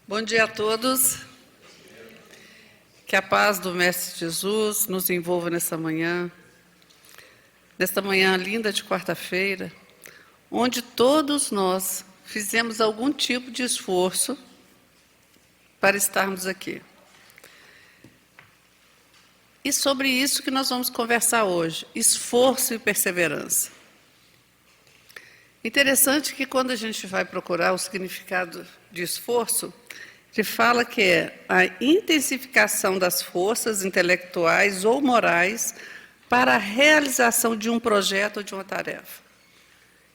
Bom dia a todos. Que a paz do Mestre Jesus nos envolva nesta manhã linda de quarta-feira, onde todos nós fizemos algum tipo de esforço para estarmos aqui. E sobre isso que nós vamos conversar hoje, esforço e perseverança. Interessante que quando a gente vai procurar o significado de esforço, ele fala que é a intensificação das forças intelectuais ou morais para a realização de um projeto ou de uma tarefa.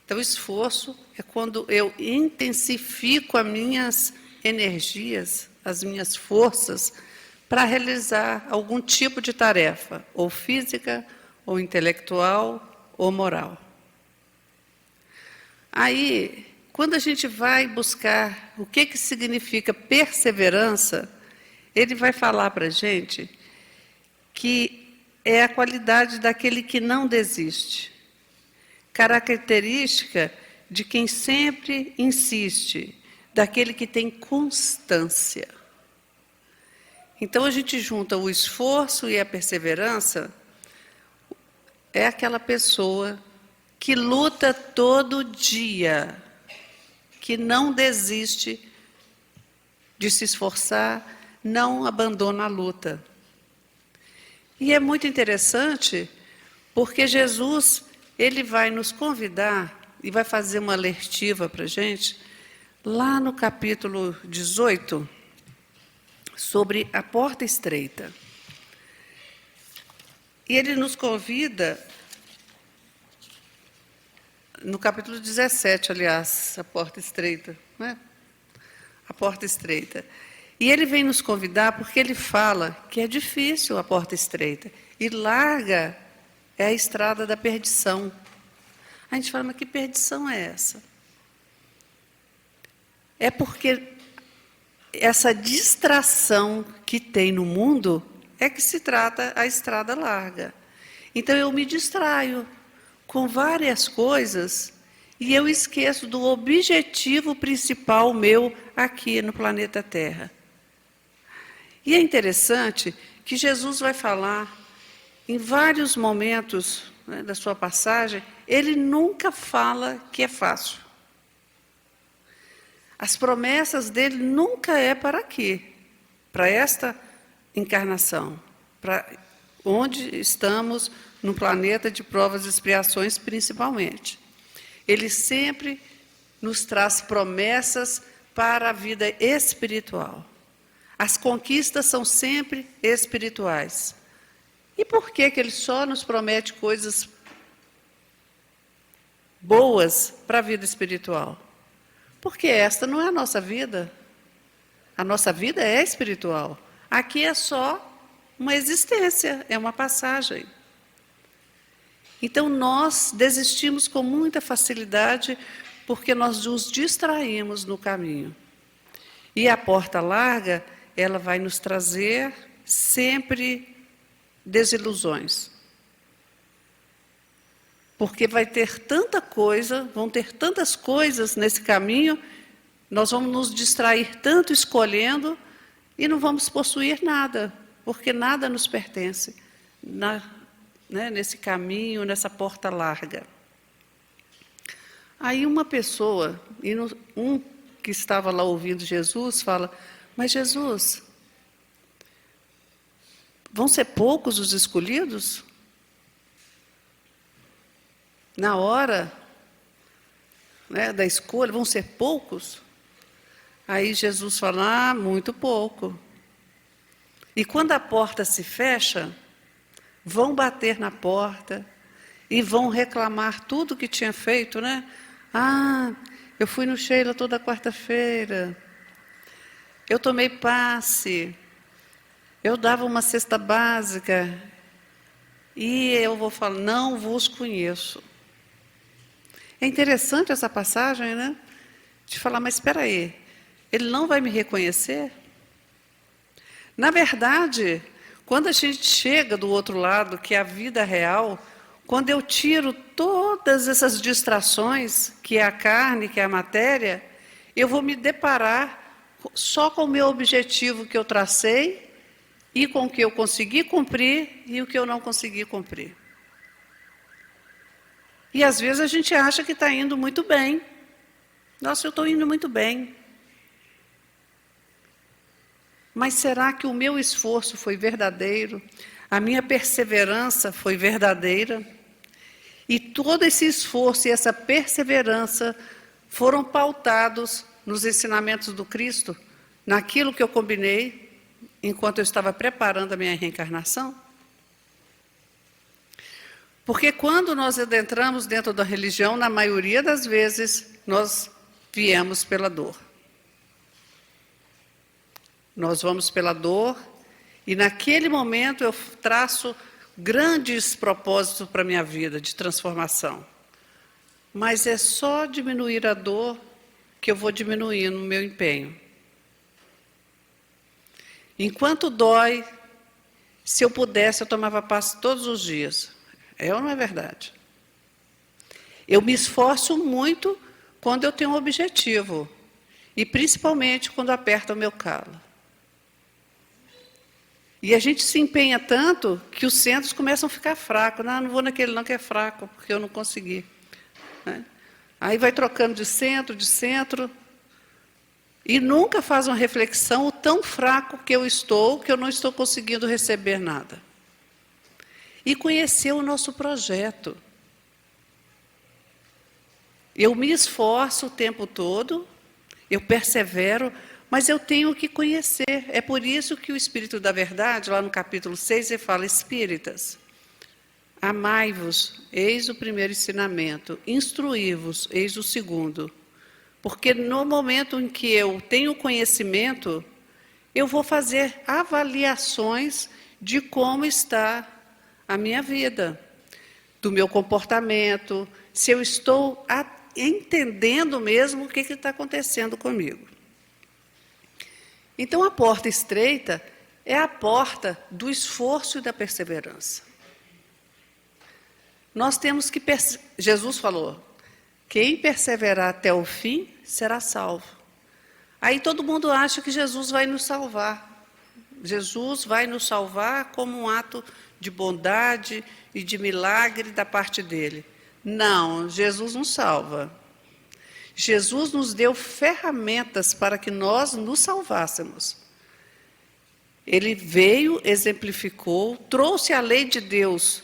Então, esforço é quando eu intensifico as minhas energias, as minhas forças, para realizar algum tipo de tarefa, ou física, ou intelectual, ou moral. Aí, quando a gente vai buscar o que significa perseverança, ele vai falar para a gente que é a qualidade daquele que não desiste, característica de quem sempre insiste, daquele que tem constância. Então, a gente junta o esforço e a perseverança, é aquela pessoa que luta todo dia, que não desiste de se esforçar, não abandona a luta. E é muito interessante, porque Jesus, ele vai nos convidar e vai fazer uma alertiva para a gente, lá no capítulo 18, sobre a porta estreita. E ele nos convida, no capítulo 17, aliás, a porta estreita, né? A porta estreita. E ele vem nos convidar porque ele fala que é difícil a porta estreita. E larga é a estrada da perdição. A gente fala, mas que perdição é essa? É porque essa distração que tem no mundo é que se trata a estrada larga. Então, eu me distraio com várias coisas e eu esqueço do objetivo principal meu aqui no planeta Terra. E é interessante que Jesus vai falar, em vários momentos, né, da sua passagem, ele nunca fala que é fácil. As promessas dele nunca é para aqui, para esta encarnação, para onde estamos no planeta de provas e expiações, principalmente. Ele sempre nos traz promessas para a vida espiritual. As conquistas são sempre espirituais. E por que ele só nos promete coisas boas para a vida espiritual? Porque esta não é a nossa vida. A nossa vida é espiritual. Aqui é só uma existência, é uma passagem. Então, nós desistimos com muita facilidade porque nós nos distraímos no caminho. E a porta larga, ela vai nos trazer sempre desilusões. Porque vai ter tanta coisa, vão ter tantas coisas nesse caminho, nós vamos nos distrair tanto escolhendo e não vamos possuir nada, porque nada nos pertence nesse caminho, nessa porta larga. Aí uma pessoa, um que estava lá ouvindo Jesus, fala, mas Jesus, vão ser poucos os escolhidos? Na hora, né, da escolha, vão ser poucos? Aí Jesus fala, muito pouco. E quando a porta se fecha, vão bater na porta e vão reclamar tudo que tinha feito, né? Eu fui no Sheila toda quarta-feira, eu tomei passe, eu dava uma cesta básica, e eu vou falar, não vos conheço. É interessante essa passagem, né? De falar, mas espera aí, ele não vai me reconhecer? Na verdade, quando a gente chega do outro lado, que é a vida real, quando eu tiro todas essas distrações, que é a carne, que é a matéria, eu vou me deparar só com o meu objetivo que eu tracei, e com o que eu consegui cumprir e o que eu não consegui cumprir. E às vezes a gente acha que está indo muito bem. Nossa, eu estou indo muito bem. Mas será que o meu esforço foi verdadeiro? A minha perseverança foi verdadeira? E todo esse esforço e essa perseverança foram pautados nos ensinamentos do Cristo, naquilo que eu combinei enquanto eu estava preparando a minha reencarnação? Porque quando nós adentramos dentro da religião, na maioria das vezes, nós viemos pela dor. Nós vamos pela dor, e naquele momento eu traço grandes propósitos para a minha vida, de transformação. Mas é só diminuir a dor que eu vou diminuindo o meu empenho. Enquanto dói, se eu pudesse, eu tomava passe todos os dias. É ou não é verdade? Eu me esforço muito quando eu tenho um objetivo, e principalmente quando aperta o meu calo. E a gente se empenha tanto que os centros começam a ficar fracos. Não vou naquele não que é fraco, porque eu não consegui. Né? Aí vai trocando de centro, e nunca faz uma reflexão o tão fraco que eu não estou conseguindo receber nada. E conhecer o nosso projeto. Eu me esforço o tempo todo, eu persevero, mas eu tenho que conhecer. É por isso que o Espírito da Verdade, lá no capítulo 6, ele fala: espíritas, amai-vos, eis o primeiro ensinamento, instruí-vos, eis o segundo. Porque no momento em que eu tenho conhecimento, eu vou fazer avaliações de como está a minha vida, do meu comportamento, se eu estou entendendo mesmo o que está acontecendo comigo. Então, a porta estreita é a porta do esforço e da perseverança. Nós temos que... Jesus falou: quem perseverar até o fim será salvo. Aí todo mundo acha que Jesus vai nos salvar. Jesus vai nos salvar como um ato de bondade e de milagre da parte dele. Não, Jesus não salva. Jesus nos deu ferramentas para que nós nos salvássemos. Ele veio, exemplificou, trouxe a lei de Deus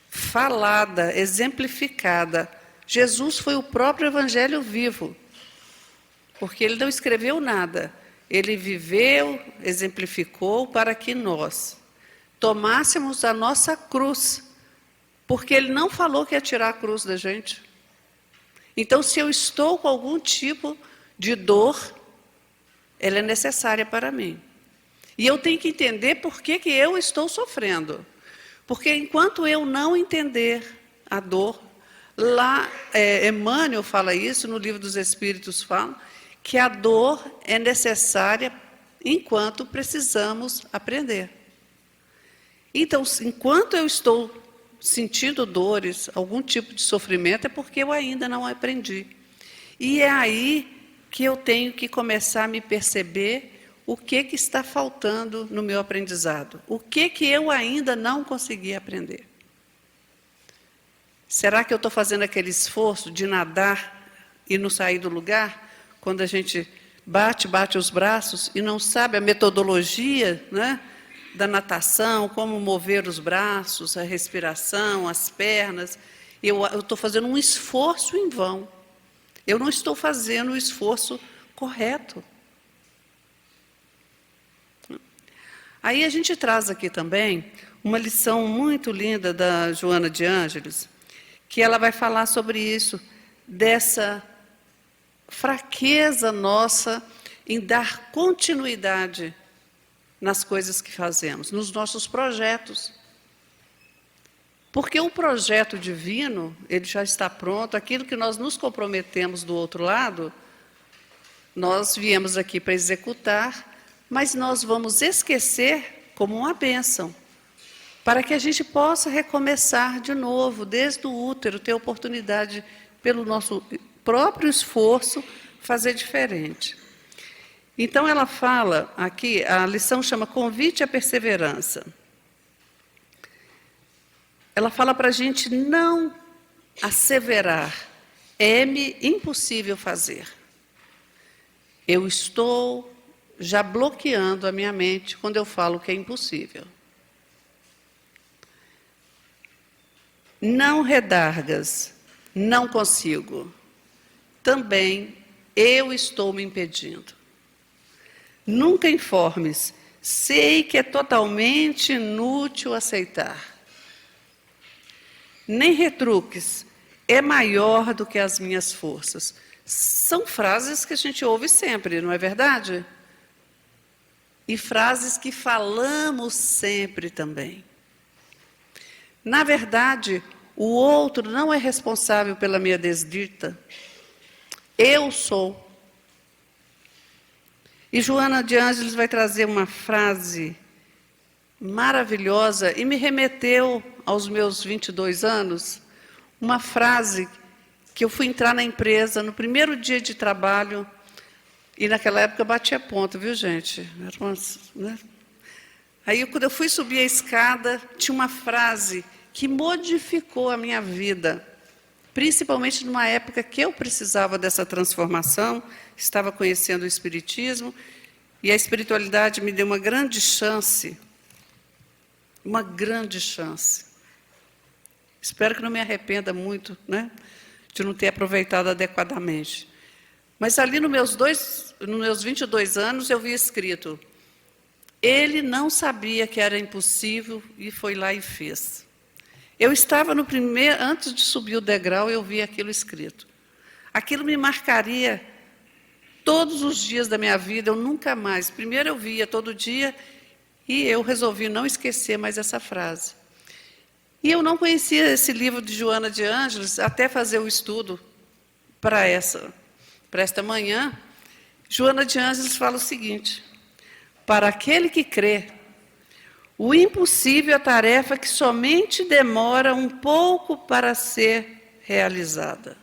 falada, exemplificada. Jesus foi o próprio evangelho vivo, porque ele não escreveu nada. Ele viveu, exemplificou para que nós tomássemos a nossa cruz, porque ele não falou que ia tirar a cruz da gente. Então, se eu estou com algum tipo de dor, ela é necessária para mim. E eu tenho que entender por que eu estou sofrendo. Porque enquanto eu não entender a dor, lá, Emmanuel fala isso, no Livro dos Espíritos fala, que a dor é necessária enquanto precisamos aprender. Então, enquanto eu estou sentindo dores, algum tipo de sofrimento, é porque eu ainda não aprendi. E é aí que eu tenho que começar a me perceber o que está faltando no meu aprendizado. O que eu ainda não consegui aprender. Será que eu estou fazendo aquele esforço de nadar e não sair do lugar? Quando a gente bate os braços e não sabe a metodologia, né, da natação, como mover os braços, a respiração, as pernas. Eu estou fazendo um esforço em vão. Eu não estou fazendo o esforço correto. Aí a gente traz aqui também uma lição muito linda da Joana de Ângeles, que ela vai falar sobre isso, dessa fraqueza nossa em dar continuidade nas coisas que fazemos, nos nossos projetos. Porque o projeto divino, ele já está pronto, aquilo que nós nos comprometemos do outro lado, nós viemos aqui para executar, mas nós vamos esquecer como uma bênção, para que a gente possa recomeçar de novo, desde o útero, ter oportunidade, pelo nosso próprio esforço, fazer diferente. Então, ela fala aqui, a lição chama Convite à Perseverança. Ela fala para a gente não asseverar, é-me impossível fazer. Eu estou já bloqueando a minha mente quando eu falo que é impossível. Não redargas, não consigo. Também eu estou me impedindo. Nunca informes, sei que é totalmente inútil aceitar. Nem retruques, é maior do que as minhas forças. São frases que a gente ouve sempre, não é verdade? E frases que falamos sempre também. Na verdade, o outro não é responsável pela minha desdita. Eu sou. E Joana de Ângeles vai trazer uma frase maravilhosa e me remeteu aos meus 22 anos, uma frase que eu fui entrar na empresa no primeiro dia de trabalho, e naquela época batia ponto, viu, gente? Né? Aí, quando eu fui subir a escada, tinha uma frase que modificou a minha vida, principalmente numa época que eu precisava dessa transformação, estava conhecendo o Espiritismo, e a espiritualidade me deu uma grande chance. Uma grande chance. Espero que não me arrependa muito, né, de não ter aproveitado adequadamente. Mas ali nos meus 22 anos, eu vi escrito, ele não sabia que era impossível e foi lá e fez. Eu estava no primeiro, antes de subir o degrau, eu vi aquilo escrito. Aquilo me marcaria todos os dias da minha vida, eu nunca mais. Primeiro eu via todo dia e eu resolvi não esquecer mais essa frase. E eu não conhecia esse livro de Joana de Ângeles até fazer o estudo para esta manhã. Joana de Ângeles fala o seguinte, para aquele que crê, o impossível é a tarefa que somente demora um pouco para ser realizada.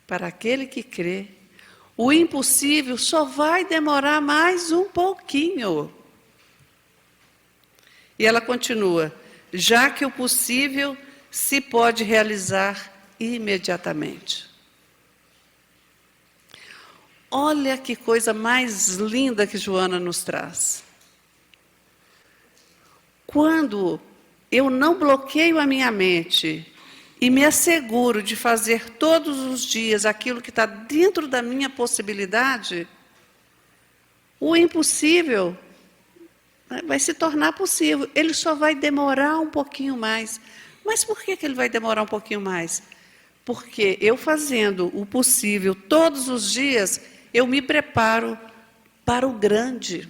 Para aquele que crê, o impossível só vai demorar mais um pouquinho. E ela continua, já que o possível se pode realizar imediatamente. Olha que coisa mais linda que Joana nos traz. Quando eu não bloqueio a minha mente e me asseguro de fazer todos os dias aquilo que está dentro da minha possibilidade, o impossível vai se tornar possível. Ele só vai demorar um pouquinho mais. Mas por que ele vai demorar um pouquinho mais? Porque eu fazendo o possível todos os dias, eu me preparo para o grande,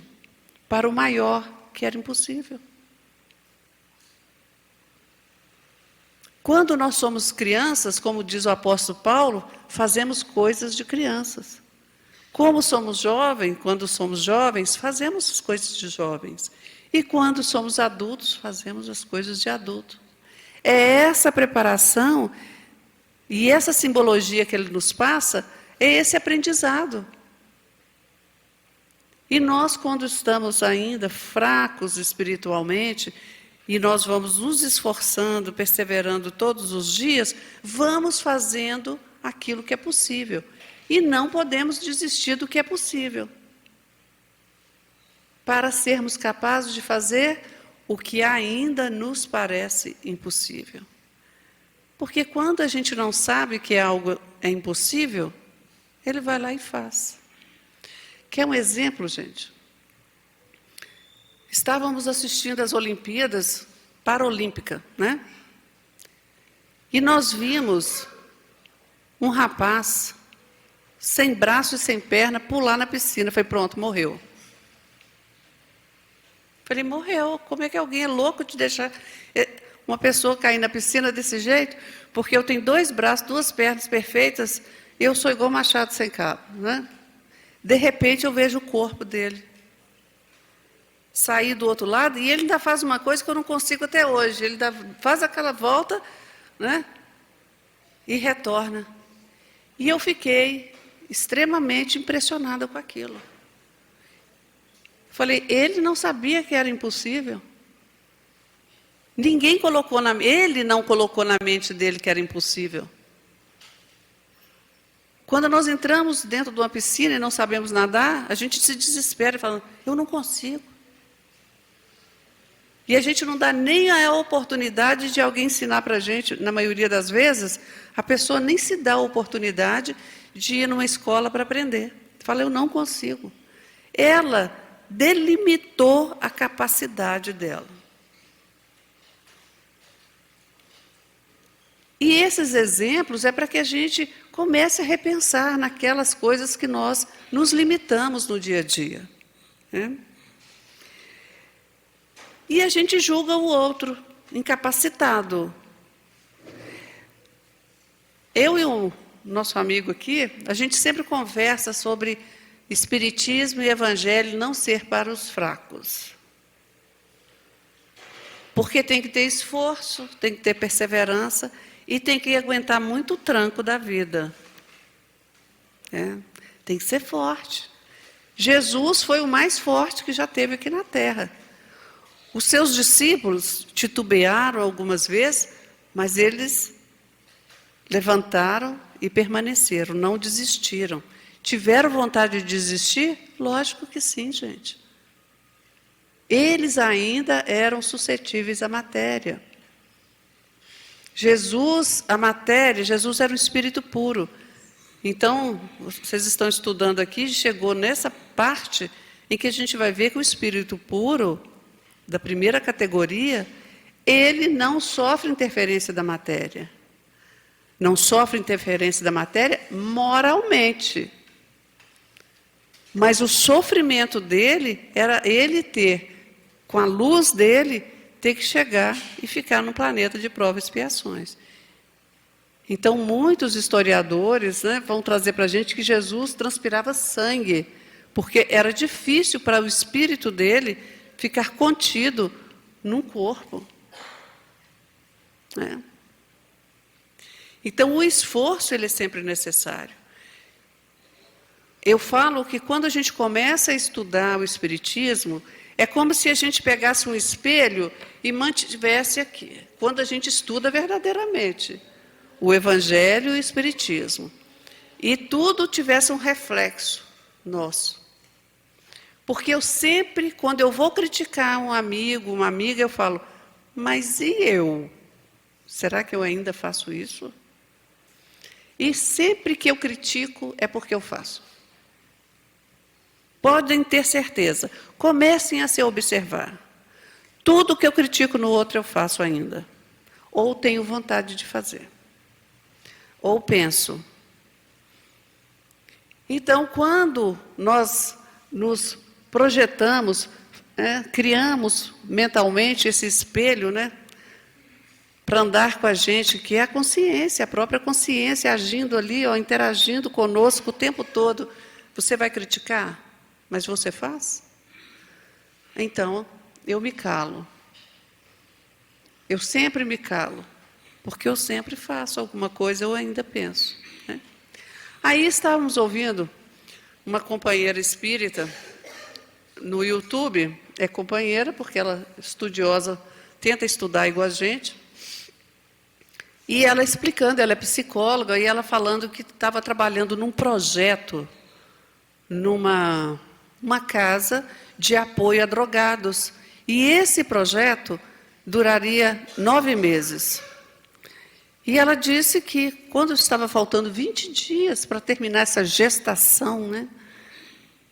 para o maior, que era impossível. Quando nós somos crianças, como diz o apóstolo Paulo, fazemos coisas de crianças. Como somos jovens, quando somos jovens, fazemos as coisas de jovens. E quando somos adultos, fazemos as coisas de adulto. É essa preparação e essa simbologia que ele nos passa, é esse aprendizado. E nós, quando estamos ainda fracos espiritualmente, e nós vamos nos esforçando, perseverando todos os dias, vamos fazendo aquilo que é possível. E não podemos desistir do que é possível. Para sermos capazes de fazer o que ainda nos parece impossível. Porque quando a gente não sabe que algo é impossível, ele vai lá e faz. Quer um exemplo, gente? Estávamos assistindo às Olimpíadas Paralímpicas, né? E nós vimos um rapaz sem braço e sem perna pular na piscina. Falei, pronto, morreu. Falei, morreu. Como é que alguém é louco de deixar uma pessoa cair na piscina desse jeito? Porque eu tenho 2 braços, 2 pernas perfeitas, eu sou igual Machado sem cabo, né? De repente eu vejo o corpo dele sair do outro lado, e ele ainda faz uma coisa que eu não consigo até hoje. Ele faz aquela volta, né? E retorna. E eu fiquei extremamente impressionada com aquilo. Falei, ele não sabia que era impossível. Ele não colocou na mente dele que era impossível. Quando nós entramos dentro de uma piscina e não sabemos nadar, a gente se desespera e fala, eu não consigo. E a gente não dá nem a oportunidade de alguém ensinar para a gente. Na maioria das vezes, a pessoa nem se dá a oportunidade de ir numa escola para aprender. Fala, eu não consigo. Ela delimitou a capacidade dela. E esses exemplos é para que a gente comece a repensar naquelas coisas que nós nos limitamos no dia a dia, né? E a gente julga o outro incapacitado. Eu e o nosso amigo aqui, a gente sempre conversa sobre espiritismo e evangelho não ser para os fracos. Porque tem que ter esforço, tem que ter perseverança e tem que aguentar muito o tranco da vida. Tem que ser forte. Jesus foi o mais forte que já teve aqui na Terra. Os seus discípulos titubearam algumas vezes, mas eles levantaram e permaneceram, não desistiram. Tiveram vontade de desistir? Lógico que sim, gente. Eles ainda eram suscetíveis à matéria. Jesus era um espírito puro. Então, vocês estão estudando aqui, chegou nessa parte em que a gente vai ver que o espírito puro, da primeira categoria, ele não sofre interferência da matéria. Não sofre interferência da matéria moralmente. Mas o sofrimento dele era ele ter, com a luz dele, ter que chegar e ficar no planeta de provas e expiações. Então, muitos historiadores, né, vão trazer para a gente que Jesus transpirava sangue, porque era difícil para o espírito dele ficar contido num corpo. Então, o esforço ele é sempre necessário. Eu falo que quando a gente começa a estudar o Espiritismo, é como se a gente pegasse um espelho e mantivesse aqui, quando a gente estuda verdadeiramente o Evangelho e o Espiritismo. E tudo tivesse um reflexo nosso. Porque eu sempre, quando eu vou criticar um amigo, uma amiga, eu falo, mas e eu? Será que eu ainda faço isso? E sempre que eu critico, é porque eu faço. Podem ter certeza. Comecem a se observar. Tudo que eu critico no outro, eu faço ainda. Ou tenho vontade de fazer. Ou penso. Então, quando nós nos projetamos, criamos mentalmente esse espelho, para andar com a gente, que é a consciência, a própria consciência agindo ali, interagindo conosco o tempo todo. Você vai criticar? Mas você faz? Então, eu me calo. Eu sempre me calo, porque eu sempre faço alguma coisa, eu ainda penso. Aí estávamos ouvindo uma companheira espírita no YouTube, é companheira porque ela é estudiosa, tenta estudar igual a gente, e ela explicando, ela é psicóloga, e ela falando que estava trabalhando num projeto, numa casa de apoio a drogados. E esse projeto duraria 9 meses. E ela disse que, quando estava faltando 20 dias para terminar essa gestação,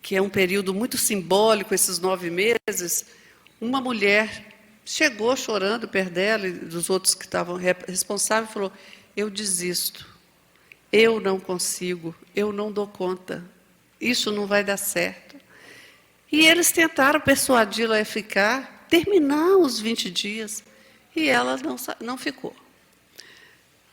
que é um período muito simbólico, esses 9 meses, uma mulher chegou chorando perto dela e dos outros que estavam responsáveis e falou, eu desisto, eu não consigo, eu não dou conta, isso não vai dar certo. E eles tentaram persuadi-la a ficar, terminar os 20 dias, e ela não ficou.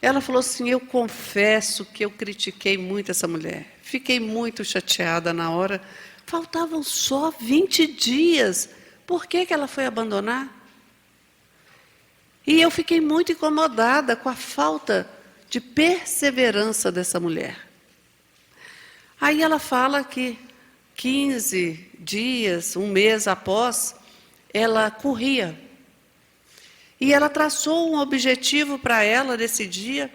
Ela falou assim, eu confesso que eu critiquei muito essa mulher, fiquei muito chateada na hora, faltavam só 20 dias, por que ela foi abandonar? E eu fiquei muito incomodada com a falta de perseverança dessa mulher. Aí ela fala que 15 dias, um mês após, ela corria. E ela traçou um objetivo para ela nesse dia,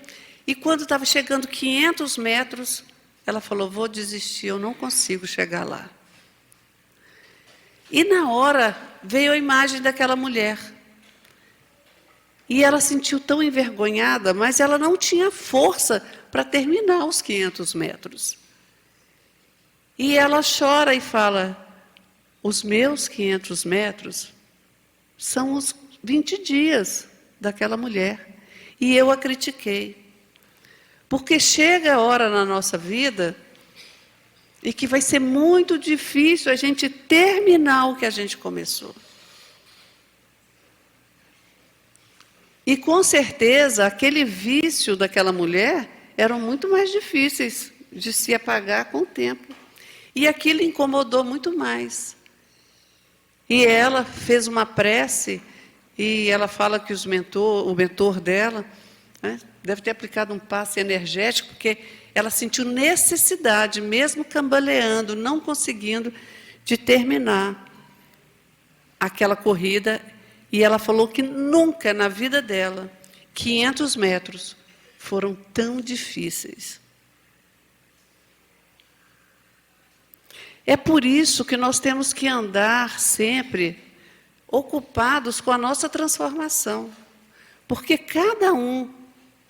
e quando estava chegando 500 metros, ela falou, vou desistir, eu não consigo chegar lá. E na hora veio a imagem daquela mulher. E ela sentiu tão envergonhada, mas ela não tinha força para terminar os 500 metros. E ela chora e fala, os meus 500 metros são os 20 dias daquela mulher. E eu a critiquei. Porque chega a hora na nossa vida e que vai ser muito difícil a gente terminar o que a gente começou. E com certeza, aquele vício daquela mulher eram muito mais difíceis de se apagar com o tempo. E aquilo incomodou muito mais. E ela fez uma prece, e ela fala que o mentor dela, né, deve ter aplicado um passe energético, porque ela sentiu necessidade, mesmo cambaleando, não conseguindo, de terminar aquela corrida. E ela falou que nunca na vida dela, 500 metros foram tão difíceis. É por isso que nós temos que andar sempre ocupados com a nossa transformação. Porque cada um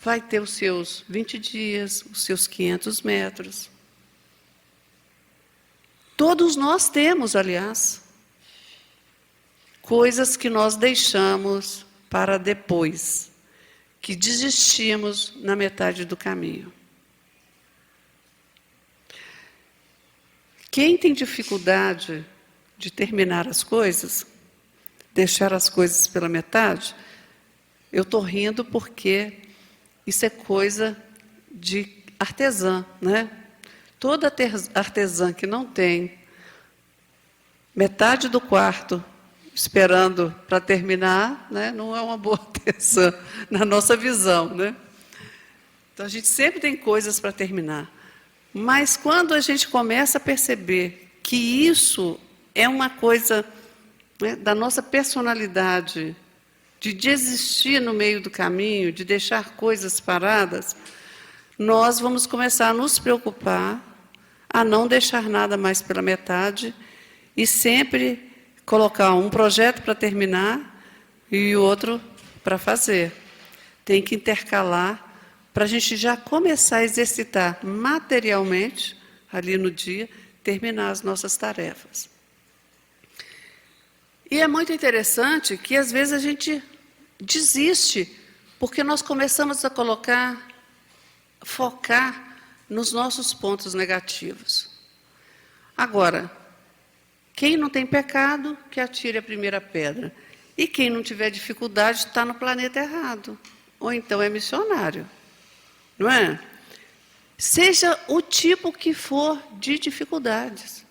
vai ter os seus 20 dias, os seus 500 metros. Todos nós temos, aliás, coisas que nós deixamos para depois, que desistimos na metade do caminho. Quem tem dificuldade de terminar as coisas, deixar as coisas pela metade, eu estou rindo porque isso é coisa de artesã, né? Toda artesã que não tem metade do quarto esperando para terminar, né, não é uma boa artesã, na nossa visão, né? Então, a gente sempre tem coisas para terminar. Mas quando a gente começa a perceber que isso é uma coisa, né, da nossa personalidade, de desistir no meio do caminho, de deixar coisas paradas, nós vamos começar a nos preocupar, a não deixar nada mais pela metade e sempre colocar um projeto para terminar e o outro para fazer. Tem que intercalar para a gente já começar a exercitar materialmente, ali no dia, terminar as nossas tarefas. E é muito interessante que, às vezes, a gente desiste, porque nós começamos a focar nos nossos pontos negativos. Agora, quem não tem pecado, que atire a primeira pedra. E quem não tiver dificuldade está no planeta errado. Ou então é missionário. Não é? Seja o tipo que for de dificuldades.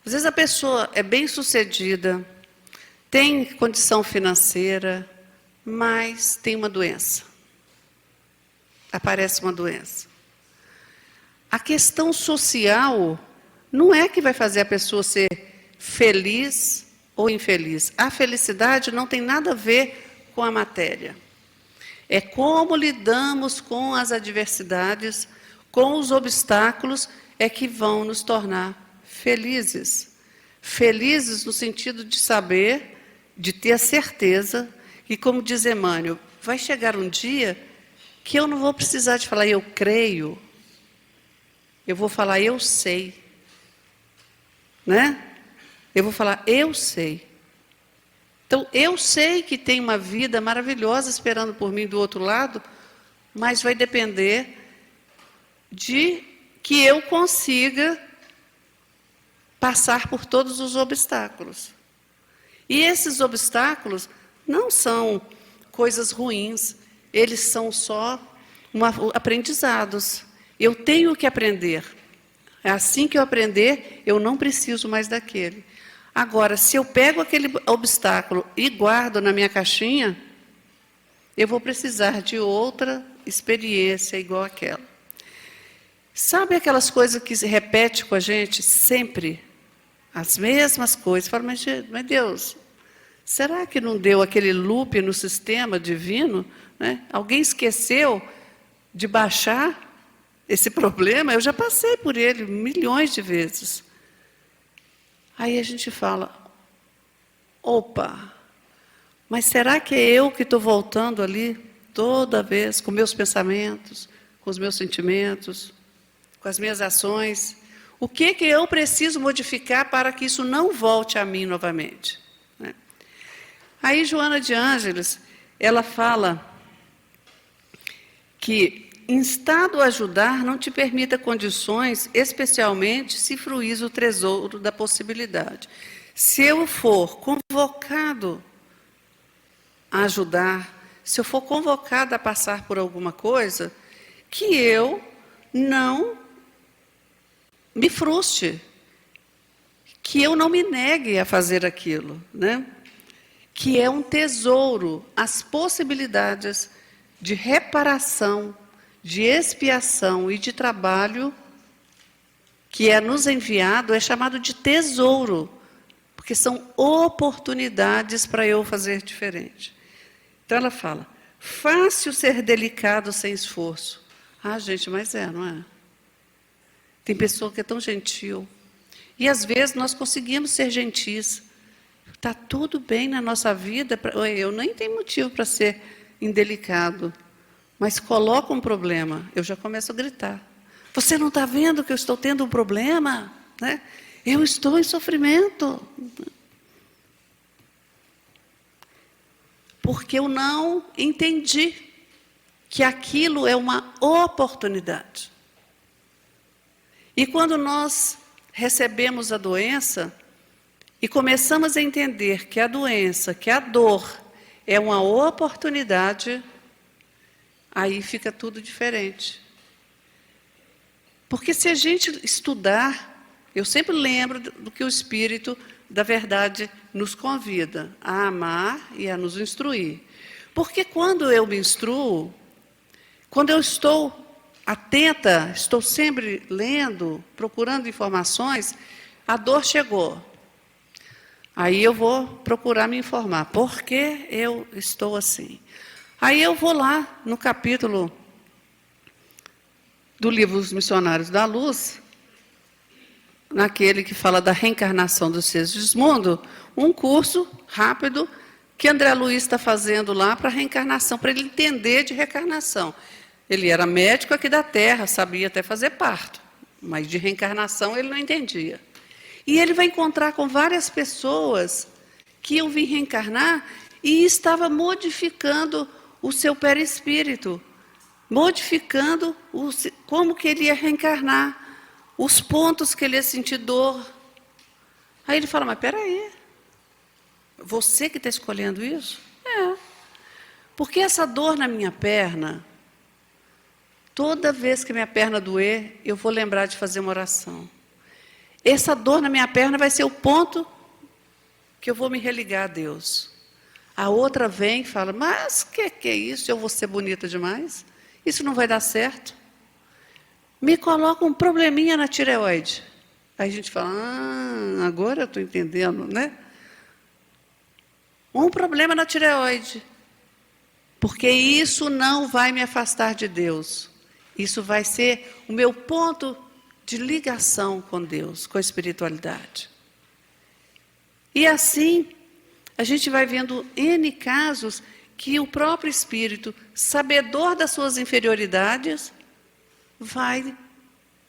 Às vezes a pessoa é bem-sucedida, tem condição financeira, mas tem uma doença. Aparece uma doença. A questão social não é que vai fazer a pessoa ser feliz ou infeliz. A felicidade não tem nada a ver com a matéria. É como lidamos com as adversidades, com os obstáculos, é que vão nos tornar felizes. Felizes no sentido de saber, de ter a certeza, que, como diz Emmanuel, vai chegar um dia que eu não vou precisar de falar eu creio, eu vou falar eu sei. Né? Eu vou falar eu sei. Então, eu sei que tem uma vida maravilhosa esperando por mim do outro lado, mas vai depender de que eu consiga passar por todos os obstáculos. E esses obstáculos não são coisas ruins, eles são só aprendizados. Eu tenho que aprender. É assim que eu aprender, eu não preciso mais daquele. Agora, se eu pego aquele obstáculo e guardo na minha caixinha, eu vou precisar de outra experiência igual àquela. Sabe aquelas coisas que se repete com a gente sempre? As mesmas coisas. Fala, mas Deus, será que não deu aquele loop no sistema divino? Né? Alguém esqueceu de baixar esse problema? Eu já passei por ele milhões de vezes. Aí a gente fala, opa, mas será que é eu que estou voltando ali toda vez com meus pensamentos, com os meus sentimentos, com as minhas ações? O que eu preciso modificar para que isso não volte a mim novamente? Né? Aí Joana de Ângeles, ela fala que instado a ajudar não te permita condições, especialmente se fruís o tesouro da possibilidade. Se eu for convocado a ajudar, se eu for convocado a passar por alguma coisa, que eu não me frustre, que eu não me negue a fazer aquilo, né? Que é um tesouro, as possibilidades de reparação, de expiação e de trabalho que é nos enviado, é chamado de tesouro, porque são oportunidades para eu fazer diferente. Então ela fala, fácil ser delicado sem esforço. Ah, gente, mas não é? Tem pessoa que é tão gentil. E às vezes nós conseguimos ser gentis. Está tudo bem na nossa vida. Eu nem tenho motivo para ser indelicado. Mas coloca um problema, eu já começo a gritar. Você não está vendo que eu estou tendo um problema? Né? Eu estou em sofrimento. Porque eu não entendi que aquilo é uma oportunidade. E quando nós recebemos a doença e começamos a entender que a doença, que a dor é uma oportunidade, aí fica tudo diferente. Porque se a gente estudar, eu sempre lembro do que o Espírito da Verdade nos convida a amar e a nos instruir. Porque quando eu me instruo, quando eu estou atenta, estou sempre lendo, procurando informações, a dor chegou. Aí eu vou procurar me informar. Por que eu estou assim? Aí eu vou lá no capítulo do livro Os Missionários da Luz, naquele que fala da reencarnação dos seres do mundo, um curso rápido que André Luiz está fazendo lá para reencarnação, para ele entender de reencarnação. Ele era médico aqui da Terra, sabia até fazer parto, mas de reencarnação ele não entendia. E ele vai encontrar com várias pessoas que iam vir reencarnar e estava modificando o seu perispírito, modificando como que ele ia reencarnar, os pontos que ele ia sentir dor. Aí ele fala, mas peraí, você que está escolhendo isso? É. Porque essa dor na minha perna, toda vez que minha perna doer, eu vou lembrar de fazer uma oração. Essa dor na minha perna vai ser o ponto que eu vou me religar a Deus. A outra vem e fala, mas que é isso? Eu vou ser bonita demais? Isso não vai dar certo? Me coloca um probleminha na tireoide. Aí a gente fala, agora eu estou entendendo, né? Um problema na tireoide. Porque isso não vai me afastar de Deus. Isso vai ser o meu ponto de ligação com Deus, com a espiritualidade. E assim, a gente vai vendo N casos que o próprio Espírito, sabedor das suas inferioridades, vai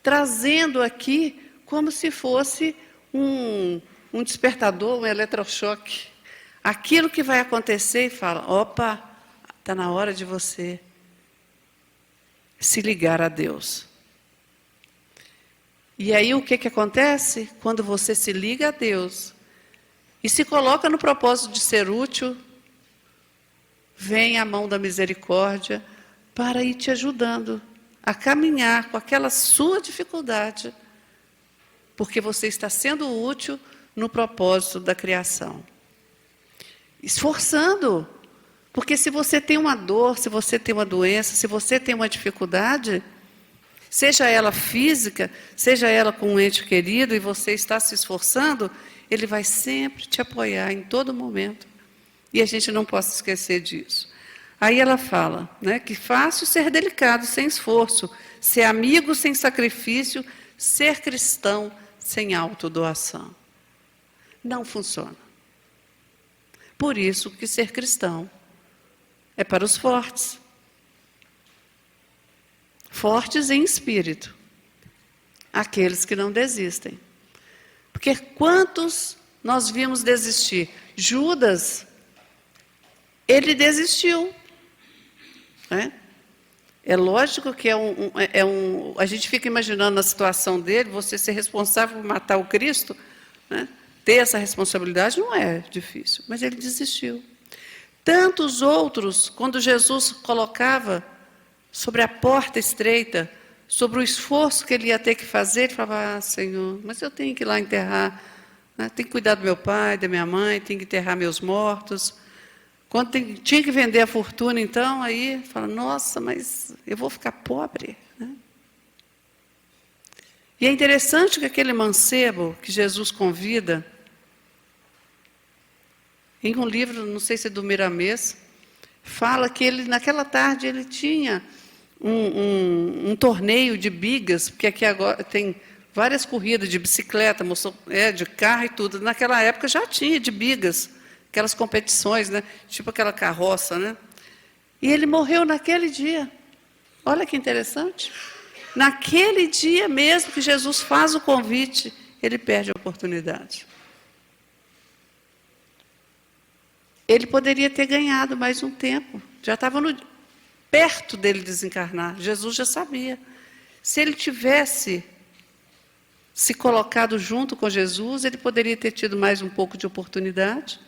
trazendo aqui como se fosse um despertador, um eletrochoque. Aquilo que vai acontecer e fala, opa, está na hora de você se ligar a Deus. E aí o que acontece? Quando você se liga a Deus e se coloca no propósito de ser útil, vem a mão da misericórdia para ir te ajudando a caminhar com aquela sua dificuldade, porque você está sendo útil no propósito da criação. Esforçando, porque se você tem uma dor, se você tem uma doença, se você tem uma dificuldade, Seja ela física, seja ela com um ente querido, e você está se esforçando, Ele vai sempre te apoiar em todo momento. E a gente não pode esquecer disso. Aí ela fala, né, que fácil ser delicado sem esforço, ser amigo sem sacrifício, ser cristão sem autodoação. Não funciona. Por isso que ser cristão é para os fortes. Fortes em espírito. Aqueles que não desistem. Porque quantos nós vimos desistir? Judas, ele desistiu. Né? É lógico que a gente fica imaginando a situação dele, você ser responsável por matar o Cristo, né? Ter essa responsabilidade não é difícil, mas ele desistiu. Tantos outros, quando Jesus colocava sobre a porta estreita, sobre o esforço que ele ia ter que fazer, ele falava, Senhor, mas eu tenho que ir lá enterrar, né? Tenho que cuidar do meu pai, da minha mãe, tenho que enterrar meus mortos. Quando tinha que vender a fortuna, então, aí fala, nossa, mas eu vou ficar pobre. Né? E é interessante que aquele mancebo que Jesus convida, em um livro, não sei se é do Miramês, fala que ele, naquela tarde, ele tinha um torneio de bigas, porque aqui agora tem várias corridas de bicicleta, de carro e tudo. Naquela época já tinha de bigas, aquelas competições, né? Tipo aquela carroça, né? E ele morreu naquele dia. Olha que interessante. Naquele dia mesmo que Jesus faz o convite, ele perde a oportunidade. Ele poderia ter ganhado mais um tempo. Já estava perto dele desencarnar. Jesus já sabia. Se ele tivesse se colocado junto com Jesus, ele poderia ter tido mais um pouco de oportunidade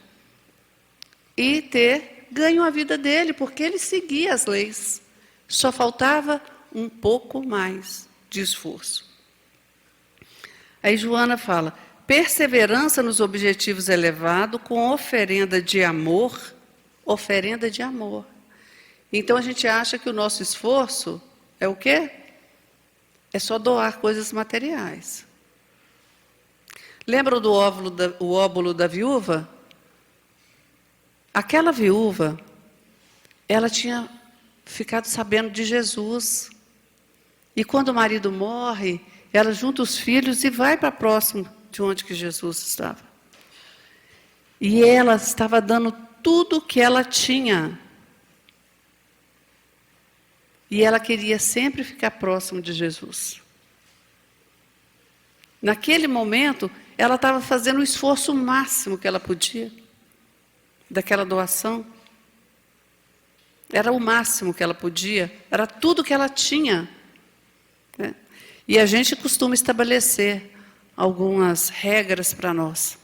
e ter ganho a vida dele, porque ele seguia as leis. Só faltava um pouco mais de esforço. Aí Joana fala, perseverança nos objetivos elevados com oferenda de amor. Oferenda de amor. Então a gente acha que o nosso esforço é o quê? É só doar coisas materiais. Lembram do óbolo da viúva? Aquela viúva, ela tinha ficado sabendo de Jesus. E quando o marido morre, ela junta os filhos e vai para próximo de onde que Jesus estava. E ela estava dando tudo o que ela tinha. E ela queria sempre ficar próximo de Jesus. Naquele momento, ela estava fazendo o esforço máximo que ela podia, daquela doação. Era o máximo que ela podia, era tudo que ela tinha. Né? E a gente costuma estabelecer algumas regras para nós.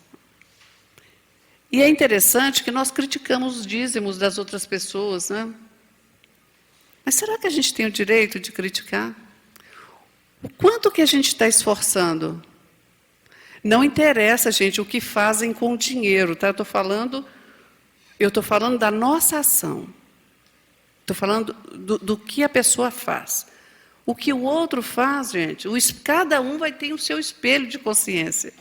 E é interessante que nós criticamos os dízimos das outras pessoas, né? Mas será que a gente tem o direito de criticar? O quanto que a gente está esforçando? Não interessa, gente, o que fazem com o dinheiro, tá? Eu estou falando da nossa ação. Estou falando do que a pessoa faz. O que o outro faz, gente, cada um vai ter o seu espelho de consciência.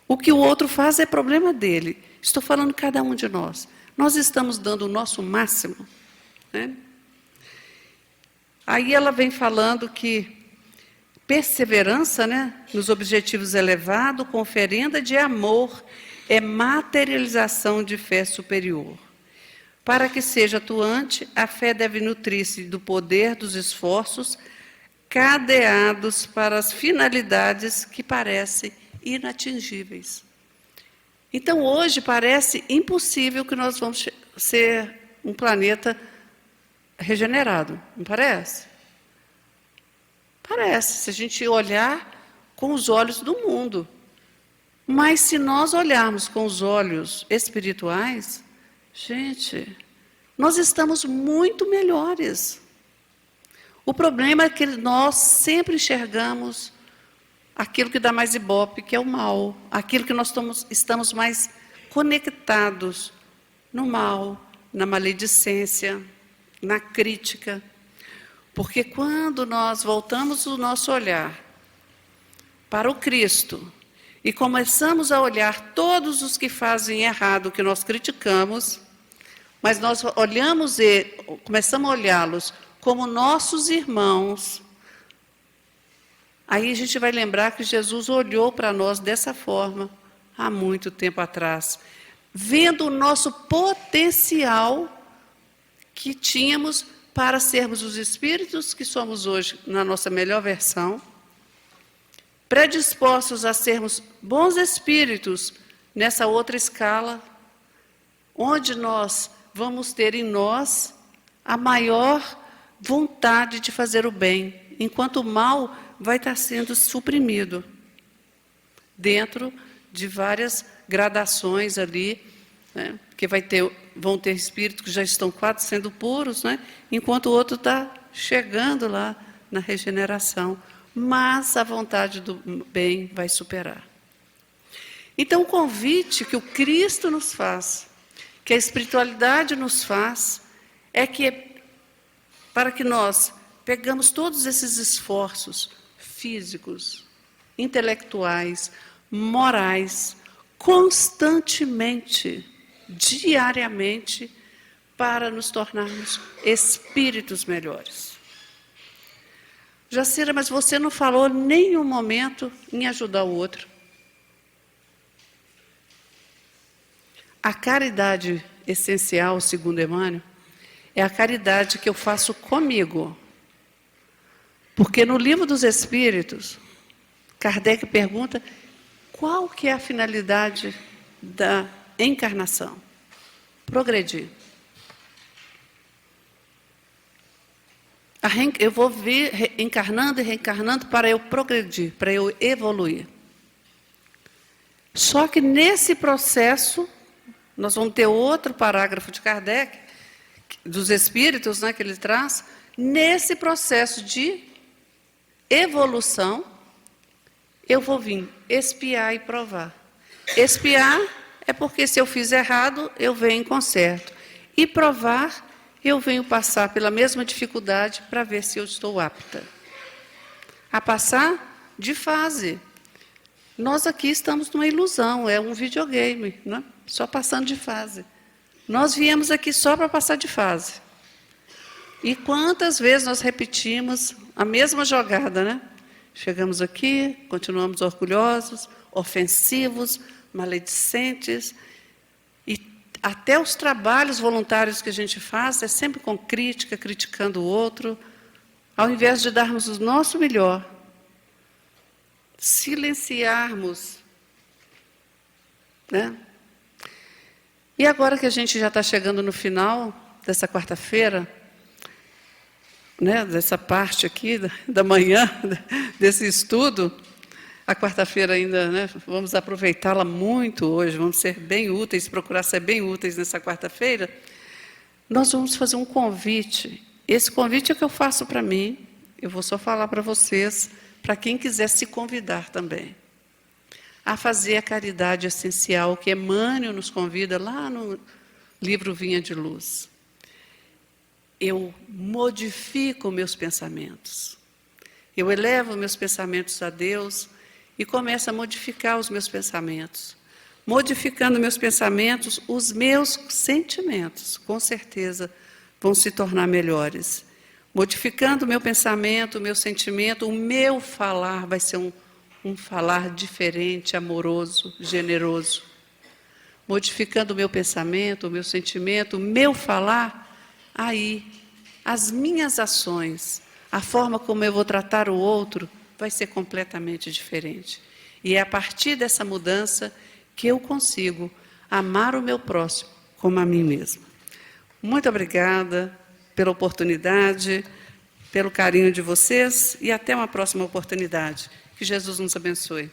O que o outro faz é problema dele. Estou falando cada um de nós. Nós estamos dando o nosso máximo, né? Aí ela vem falando que perseverança, né, nos objetivos elevados, com oferenda de amor, é materialização de fé superior. Para que seja atuante, a fé deve nutrir-se do poder dos esforços cadeados para as finalidades que parecem inatingíveis. Então, hoje parece impossível que nós vamos ser um planeta regenerado, não parece? Parece, se a gente olhar com os olhos do mundo. Mas se nós olharmos com os olhos espirituais, gente, nós estamos muito melhores. O problema é que nós sempre enxergamos aquilo que dá mais ibope, que é o mal. Aquilo que nós estamos mais conectados no mal, na maledicência, na crítica. Porque quando nós voltamos o nosso olhar para o Cristo e começamos a olhar todos os que fazem errado, que nós criticamos, mas nós olhamos e começamos a olhá-los como nossos irmãos, aí a gente vai lembrar que Jesus olhou para nós dessa forma há muito tempo atrás, vendo o nosso potencial que tínhamos para sermos os espíritos que somos hoje, na nossa melhor versão, predispostos a sermos bons espíritos nessa outra escala, onde nós vamos ter em nós a maior vontade de fazer o bem, enquanto o mal vai estar sendo suprimido dentro de várias gradações ali, né? Porque vão ter espíritos que já estão quase sendo puros, né? Enquanto o outro está chegando lá na regeneração. Mas a vontade do bem vai superar. Então, o convite que o Cristo nos faz, que a espiritualidade nos faz, é que para que nós pegamos todos esses esforços físicos, intelectuais, morais, constantemente, diariamente, para nos tornarmos espíritos melhores. Jacira, mas você não falou em nenhum momento em ajudar o outro. A caridade essencial, segundo Emmanuel, é a caridade que eu faço comigo. Porque no Livro dos Espíritos, Kardec pergunta qual que é a finalidade da encarnação? Progredir. Eu vou vir encarnando e reencarnando para eu progredir, para eu evoluir. Só que nesse processo, nós vamos ter outro parágrafo de Kardec, dos Espíritos, né, que ele traz, nesse processo de evolução, eu vou vir expiar e provar. Expiar é porque se eu fiz errado, eu venho em conserto. E provar, eu venho passar pela mesma dificuldade para ver se eu estou apta a passar de fase. Nós aqui estamos numa ilusão, é um videogame, né? Só passando de fase. Nós viemos aqui só para passar de fase. E quantas vezes nós repetimos a mesma jogada, né? Chegamos aqui, continuamos orgulhosos, ofensivos, maledicentes, e até os trabalhos voluntários que a gente faz é sempre com crítica, criticando o outro, ao invés de darmos o nosso melhor, silenciarmos, né? E agora que a gente já está chegando no final dessa quarta-feira, né, dessa parte aqui da manhã, desse estudo, a quarta-feira ainda, né, vamos aproveitá-la muito hoje, vamos ser bem úteis, procurar ser bem úteis nessa quarta-feira. Nós vamos fazer um convite. Esse convite é que eu faço para mim, eu vou só falar para vocês, para quem quiser se convidar também, a fazer a caridade essencial que Emmanuel nos convida lá no livro Vinha de Luz. Eu modifico meus pensamentos. Eu elevo meus pensamentos a Deus e começo a modificar os meus pensamentos. Modificando meus pensamentos, os meus sentimentos, com certeza, vão se tornar melhores. Modificando o meu pensamento, o meu sentimento, o meu falar vai ser um falar diferente, amoroso, generoso. Modificando o meu pensamento, o meu sentimento, o meu falar, aí, as minhas ações, a forma como eu vou tratar o outro, vai ser completamente diferente. E é a partir dessa mudança que eu consigo amar o meu próximo como a mim mesma. Muito obrigada pela oportunidade, pelo carinho de vocês e até uma próxima oportunidade. Que Jesus nos abençoe.